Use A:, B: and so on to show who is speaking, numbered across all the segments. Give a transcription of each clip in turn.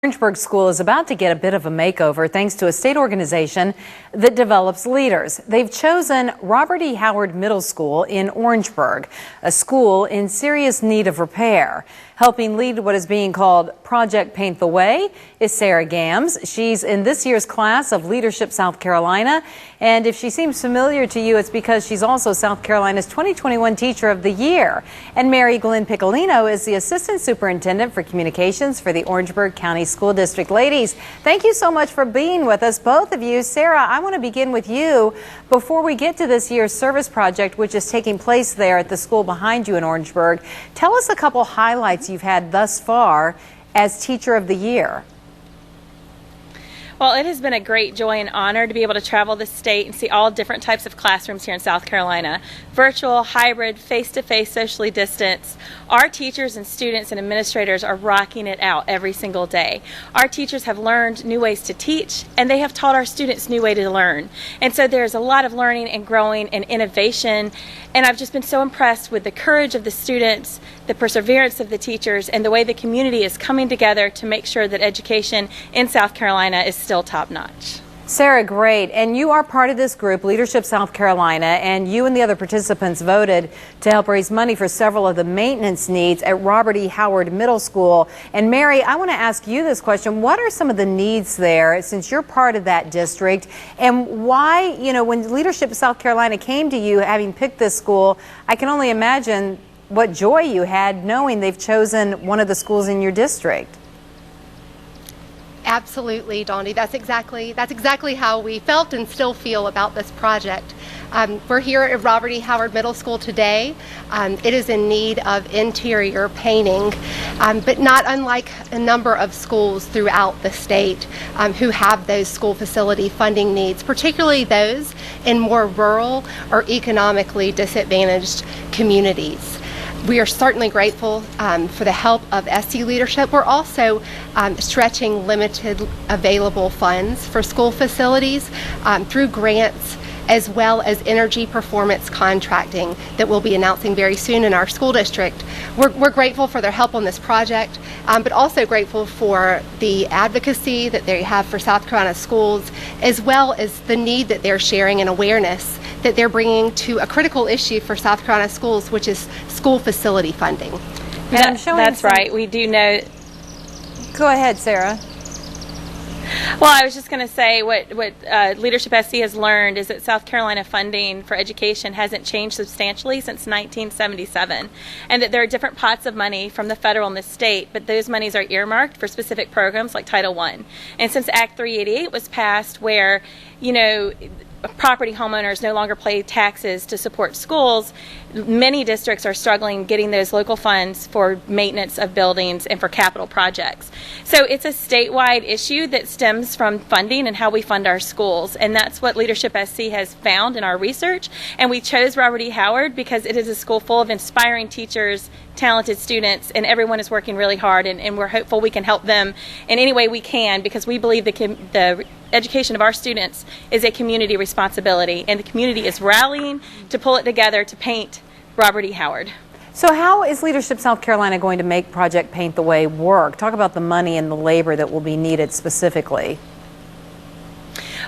A: Orangeburg School is about to get a bit of a makeover thanks to a state organization that develops leaders. They've chosen Robert E. Howard Middle School in Orangeburg, a school in serious need of repair. Helping lead what is being called Project Paint the Way is Sarah Gams. She's in this year's class of Leadership South Carolina, and if she seems familiar to you, it's because she's also South Carolina's 2021 Teacher of the Year. And Merry Glenne Piccolino is the Assistant Superintendent for Communications for the Orangeburg County School District. Ladies, thank you so much for being with us, both of you. Sarah, I want to begin with you before we get to this year's service project, which is taking place there at the school behind you in Orangeburg. Tell us a couple highlights you've had thus far as Teacher of the Year.
B: Well, it has been a great joy and honor to be able to travel the state and see all different types of classrooms here in South Carolina. Virtual, hybrid, face-to-face, socially distanced. Our teachers and students and administrators are rocking it out every single day. Our teachers have learned new ways to teach, and they have taught our students new ways to learn. And so there's a lot of learning and growing and innovation, and I've just been so impressed with the courage of the students, the perseverance of the teachers, and the way the community is coming together to make sure that education in South Carolina is still top-notch.
A: Sarah, great. And you are part of this group, Leadership South Carolina, and you and the other participants voted to help raise money for several of the maintenance needs at Robert E. Howard Middle School. And Mary, I want to ask you this question. What are some of the needs there, since you're part of that district, and why, when Leadership South Carolina came to you, having picked this school, I can only imagine what joy you had knowing they've chosen one of the schools in your district.
C: Absolutely, Dondi. That's exactly how we felt and still feel about this project. We're here at Robert E. Howard Middle School today. It is in need of interior painting, but not unlike a number of schools throughout the state who have those school facility funding needs, particularly those in more rural or economically disadvantaged communities. We are certainly grateful for the help of SC leadership. We're also stretching limited available funds for school facilities through grants, as well as energy performance contracting that we'll be announcing very soon in our school district. We're grateful for their help on this project, but also grateful for the advocacy that they have for South Carolina schools, as well as the need that they're sharing and awareness that they're bringing to a critical issue for South Carolina schools, which is school facility funding.
B: That's right. We do know.
A: Go ahead, Sarah.
B: Well, I was just going to say what Leadership SC has learned is that South Carolina funding for education hasn't changed substantially since 1977, and that there are different pots of money from the federal and the state, but those monies are earmarked for specific programs like Title I. And since Act 388 was passed, where, property homeowners no longer pay taxes to support schools, many districts are struggling getting those local funds for maintenance of buildings and for capital projects. So it's a statewide issue that stems from funding and how we fund our schools, and that's what Leadership SC has found in our research. And we chose Robert E. Howard because it is a school full of inspiring teachers, talented students, and everyone is working really hard, and we're hopeful we can help them in any way we can, because we believe the education of our students is a community responsibility, and the community is rallying to pull it together to paint Robert E. Howard.
A: So how is Leadership South Carolina going to make Project Paint the Way work? Talk about the money and the labor that will be needed specifically.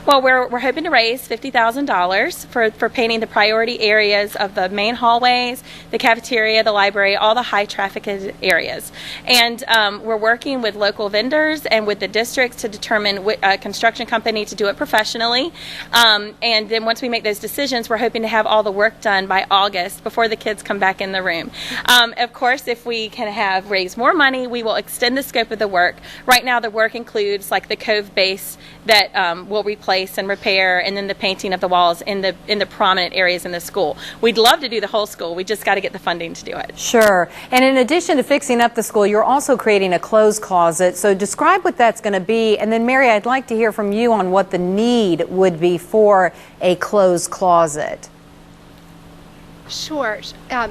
B: Well, we're hoping to raise $50,000 for painting the priority areas of the main hallways, the cafeteria, the library, all the high-trafficked areas. And we're working with local vendors and with the districts to determine a construction company to do it professionally. And then once we make those decisions, we're hoping to have all the work done by August before the kids come back in the room. Of course, if we can raise more money, we will extend the scope of the work. Right now, the work includes like the cove base that will replace and repair, and then the painting of the walls in the prominent areas in the school. We'd love to do the whole school. We just got to get the funding to do it.
A: Sure. And in addition to fixing up the school, you're also creating a clothes closet. So describe what that's going to be. And then, Mary, I'd like to hear from you on what the need would be for a clothes closet.
C: Sure.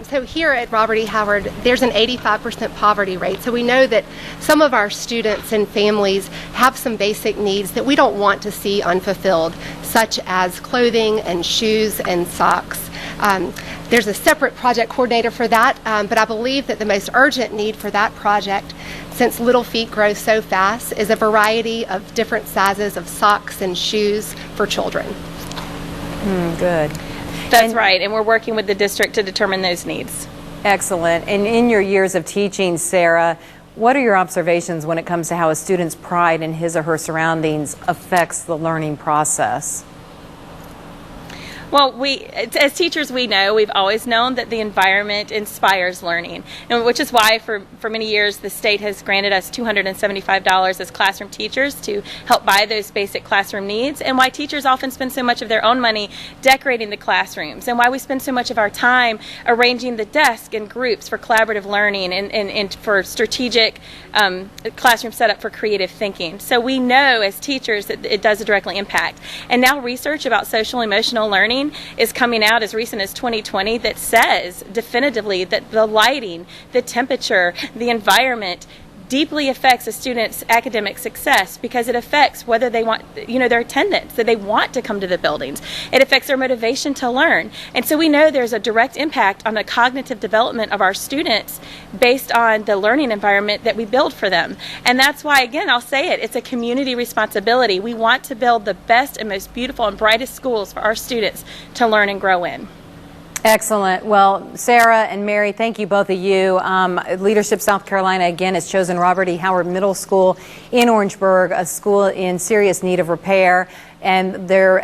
C: So here at Robert E. Howard, there's an 85% poverty rate. So we know that some of our students and families have some basic needs that we don't want to see unfulfilled, such as clothing and shoes and socks. There's a separate project coordinator for that, but I believe that the most urgent need for that project since little feet grow so fast, is a variety of different sizes of socks and shoes for children.
A: Good.
B: That's right, and we're working with the district to determine those needs.
A: Excellent. And in your years of teaching, Sarah, what are your observations when it comes to how a student's pride in his or her surroundings affects the learning process?
B: Well, as teachers, we know, we've always known that the environment inspires learning, and which is why for many years the state has granted us $275 as classroom teachers to help buy those basic classroom needs, and why teachers often spend so much of their own money decorating the classrooms, and why we spend so much of our time arranging the desk in groups for collaborative learning and for strategic classroom setup for creative thinking. So we know as teachers that it does directly impact. And now research about social emotional learning is coming out as recent as 2020 that says definitively that the lighting, the temperature, the environment deeply affects a student's academic success, because it affects whether they want, their attendance, that they want to come to the buildings. It affects their motivation to learn. And so we know there's a direct impact on the cognitive development of our students based on the learning environment that we build for them. And that's why, again, I'll say it, it's a community responsibility. We want to build the best and most beautiful and brightest schools for our students to learn and grow in.
A: Excellent. Well, Sarah and Mary, thank you, both of you. Leadership South Carolina, again, has chosen Robert E. Howard Middle School in Orangeburg, a school in serious need of repair. And they're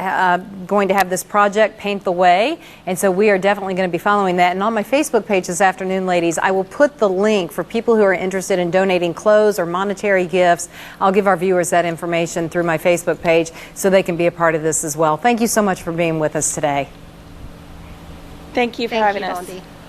A: going to have this project, Paint the Way. And so we are definitely going to be following that. And on my Facebook page this afternoon, ladies, I will put the link for people who are interested in donating clothes or monetary gifts. I'll give our viewers that information through my Facebook page so they can be a part of this as well. Thank you so much for being with us today.
B: Thank you for having us.
C: Thank you, Bondi.